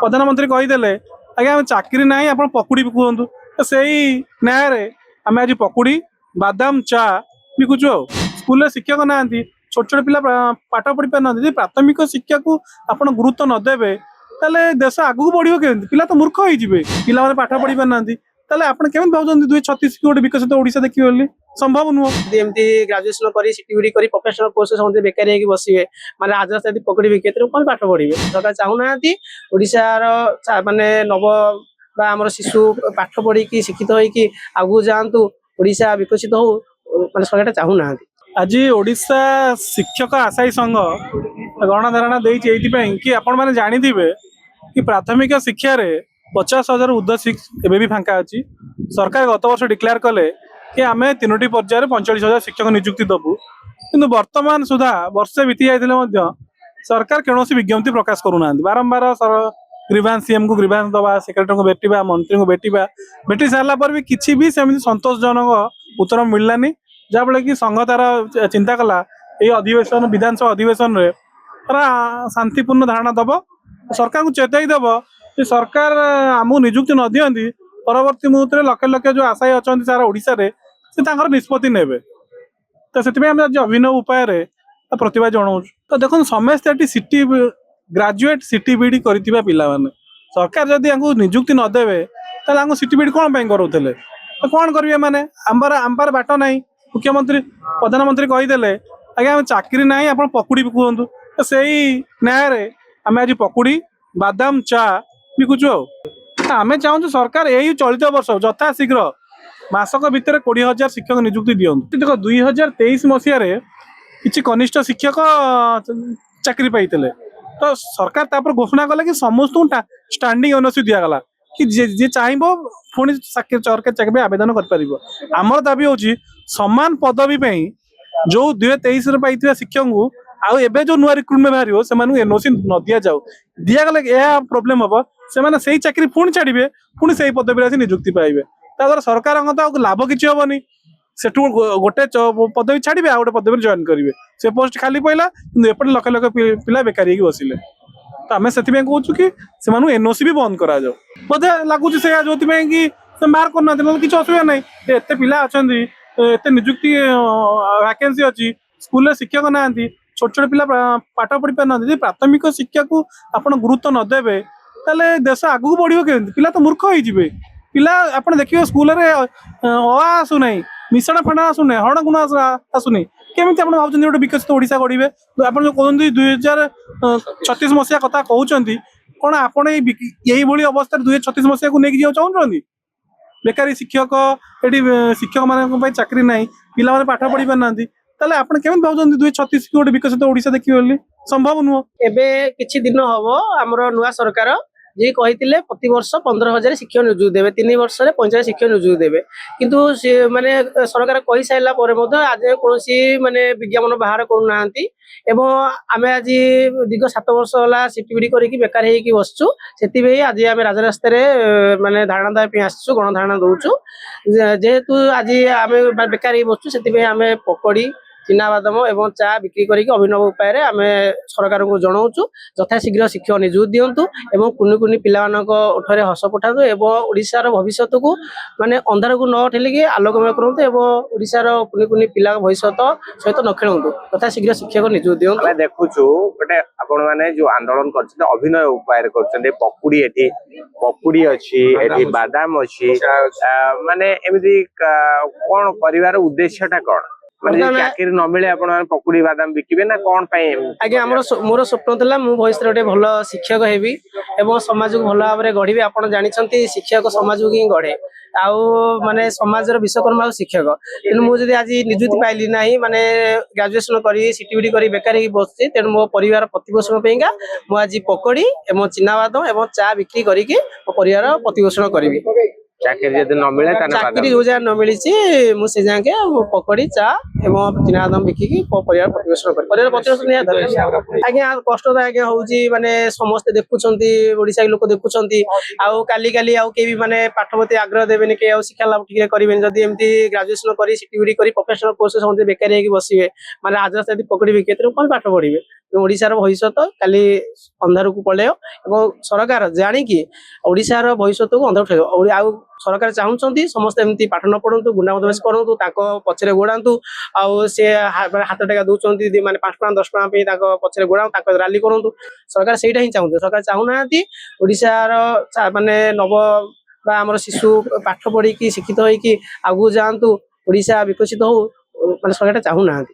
प्रधानमंत्री कहीदेले आज्ञा चाकरी ना आप पकुड़ी बिकुंतु तो से न्याय आम आज पकुड़ी बादाम चा बिकुचु स्कूल शिक्षक ना छोट छोट पिला पाठ पढ़ी पार ना प्राथमिक शिक्षा को आप गुरुत्व नदेवे ताले देश आगू बढ़ो के पिला तो मूर्ख हो पिला पाठ पढ़ी पार ना ताले आपण केमन भावुଛନ୍ତି 2036 गोटे विकसित ओडिशा देखियो बोली संभव नुह एमती ग्रेजुएशन करी सिटीबीडी करी प्रोफेशनल कोर्स समझे बेकारी होगी बसिबे माने आज रास्ता पकड़ी केते कोन पाठ पढ़िबे सरकार चाहू नांती ओडिशा रो माने नव बा हमर शिशु पाठ पढ़ी की शिक्षित होई की आगू जांतु ओडिशा विकसित हो माने सरकार चाहू नांती आज ओडिशा शिक्षक आशायी संघ गणधारणा देइछि एथि पई कि आपण माने जानि दिबे कि प्राथमिक शिक्षा रे 50,000 उर्ध्व सीट एबे भी फांका अच्छी सरकार गत वर्ष डिक्लेयर कले कि आम 3टी पर्यायर 45,000 शिक्षक नियुक्ति दबु किंतु वर्तमान सुधा वर्षे बीती जाते सरकार कौन विज्ञप्ति प्रकाश करूना बारंबार ग्रीवांस सीएम को ग्रीवांस दवा सेक्रेटरी को भेटा मंत्री को भेटी सारा पर भी किसी भी सेमती संतोषजनक उत्तर मिललानी जहाँफल कि संघ तार चिंता कला ये अधिवेशन विधानसभा अधिवेशन रे शांतिपूर्ण धारणा दब सरकार को चेताई दब कि सरकार आमको निजुक्ति न दियंती परवर्ती मुहूर्त में लक्ष लक्ष जो आशायी अच्छा सारा ओडिशा रे से निष्पत्ति नेबे तो से आज अभिनव उपाय प्रतिभा जनाऊँ तो देखो समस्ते सिटी ग्रेजुएट सिटी बीडी करथिबा पिला माने सरकार जदि आंको निजुक्ति न देबे ताले आंको सिटी बीडी कोन पई करूथले तो कोन करिवे माने आंबार बाट नाही मुख्यमंत्री प्रधानमंत्री कहीदेले आज्ञा चाकरी ना आप पकुड़ी बिकुंतु तो से न्याय रे आम आज पकुड़ी बादाम चा बिकुचु आम चाहूँ सरकार यही चलित वर्ष यथा शीघ्र मासक भितर 20,000 शिक्षक नियुक्ति दियंतु देख 2023 मसीह किसी कनिष्ठ शिक्षक चाकरी पाइले तो सरकार तापर घोषणा कले कि समस्त स्टैंडिंग ओनरशिप दिगला कि जे चाहब पुणी सरकारी चाकरी आवेदन कर आमर दाबी हूँ सामान पदवी जो 2023 पाई शिक्षक को आउ एबे जो नुआ रिक्रुटमेंट बाहर से एनओसी न दि जाऊ दिगले यह प्रोब्लेम हम से चाकरी पुणी छाड़े पुणी से पदवी आसी नियुक्ति पाइबे ताद्वारा सरकार तो लाभ किसी हेनी सेठू गोटे पदवी छाड़े आ गए पदवी जॉइन करेंगे से पोस्ट खाली पड़ा कि एपटे लक्ष लक्ष पिला बेकारी बसिले तो आम से कहूँ कि एनओसी भी बंद करा बोधे लगुच जो कि मार्क करना किसी असुविधा ना एत पिला अच्छा एत निजुक्ति वैकेंसी अच्छी स्कूल शिक्षक ना छोट छोट पिला पाठ पढ़ी पार ना प्राथमिक शिक्षा को आप गुरुत्व नदेवे ताले देश आगू बढ़ो के पिला तो मूर्ख हो पिला आप देखिए स्कूल आसुना मिशा फाणा आसुना हण गुण आसुनी केमी आप भाव गोटे विकसित ओडिशा गढ़े आप जो कहते 2036 मसीहा कथा कहते कौन आपड़ यही अवस्था 2036 मसीहा को लेकिन चाहते बेकारी शिक्षक ये शिक्षक मान चाकरी ना पिला पाठ पढ़ी पार ना ताले आपण केमन भावुଛନ୍ତି 2036 गोटे विकसित ओडिशा देखियो बोली संभव नुह एबे किछि दिन हबो हमरो नुआ सरकार जे कहितिले प्रति वर्ष 15,000 शिक्षक नियुक्ति देबे 3 वर्ष रे 50 शिक्षक नियुक्ति देबे किंतु से माने सरकार कहि साइला परे मध आज कोनसी माने विज्ञापन बाहर करू नांती एवं आमे आज दीर्घ 7 वर्ष होला सिटीबीडी करिकि बेकार हेकि बसछु सेति बे आज आमे राजरास्ता रे माने धारणा दा पे आसछु गण धारणा दउछु जेहेतु आज आमे बेकार हे बसछु सेति बे आमे पकड़ी चिनाबादाम एवं चा बिक्री करके अभिनव उपाय आम सरकार को जनाऊँ यथा शीघ्र शिक्षक नियुक्ति दिंतु एवं कुनि कुनि पिला उठरे हस पठातु एवं ओडिशार भविष्य को माने अंधार को न ठेलिकी आलोकमय करूँ एवं ओडिशार कुनि कुनि पिला भविष्य सहित न खेलु यथा शीघ्र शिक्षक नियुक्ति दिंतु देखुँ गोटे आपण मैंने जो आंदोलन कर अभिनय उपाय कर पकुड़ी अच्छी बादाम अच्छी माने एमती कौन कर उद्देश्यटा कौन चाकरी न मिले आप पकुड़ी बादाम बिकिबे ना कौन आज्ञा मोर स्वप्न था मु भविष्य गोटे भल शिक्षक हेबी एवं समाज को भल भाव में गढ़ी आप जानते शिक्षक समाज को ही गढ़े आउ माने समाजर विश्वकर्मा शिक्षक तेणु मुझे आज निजुक्ति पाइली ना माने ग्रेजुएशन करी सिटीबीडी करी बेकार ही बसची तेणु मो परिवार प्रतिपोषण पेगा मु आज पकड़ी एवं चिनाबादाम एवं चा बिक्री करके मो परिवार प्रतिपोषण करी चाकरी जब न मिले चाकरी जो जगह न मिली मुझे जाके पकड़ी चा एवं चिनाबादाम बिकिकी परिवार प्रतिपोषण परिवार प्रतिपोषण आज्ञा कष्ट तो आज्ञा हूँ माने समस्ते देखुंट ओडिशा लोक देखुंट आउ काली काली आउ के भी माने पाठ प्रति आग्रह देवेनि के शिक्षा लाभ ठीक करेंगे जदि एमती ग्रेजुएशन करी सिटीबीडी करी प्रोफेशनल कोर्स समझे बेकारी होगी बसिबे माने आज रास्ता पकड़ी केते कौन पाठ पढ़िबे ଓଡ଼ିଶାର ଭବିଷ୍ୟତ କାଲି ଅନ୍ଧାରକୁ ପଳେଇବ ଏବଂ ସରକାର ଜାଣିକି ଓଡ଼ିଶାର ଭବିଷ୍ୟତକୁ ଅନ୍ଧାର ଉଠେଇବ। ଆଉ ସରକାର ଚାହୁଁଛନ୍ତି ସମସ୍ତେ ଏମିତି ପାଠ ନ ପଢନ୍ତୁ, ଗୁଣ୍ଡା ବଦମାସି କରନ୍ତୁ, ତାଙ୍କ ପଛରେ ଗୋଡ଼ାନ୍ତୁ। ଆଉ ସେ ହାତ ଟେକା ଦଉଛନ୍ତି ମାନେ 5 ଟଙ୍କା 10 ଟଙ୍କା ପାଇଁ ତାଙ୍କ ପଛରେ ଗୋଡ଼ାନ୍ତୁ, ତାଙ୍କ ରାଲି କରନ୍ତୁ। ସରକାର ସେଇଟା ହିଁ ଚାହୁଁଛନ୍ତି। ସରକାର ଚାହୁଁନାହାନ୍ତି ଓଡ଼ିଶାର ମାନେ ବା ଆମର ଶିଶୁ ପାଠ ପଢିକି ଶିକ୍ଷିତ ହେଇକି ଆଗକୁ ଯାଆନ୍ତୁ, ଓଡ଼ିଶା ବିକଶିତ ହଉ, ମାନେ ସରକାର ଚାହୁଁନାହାନ୍ତି।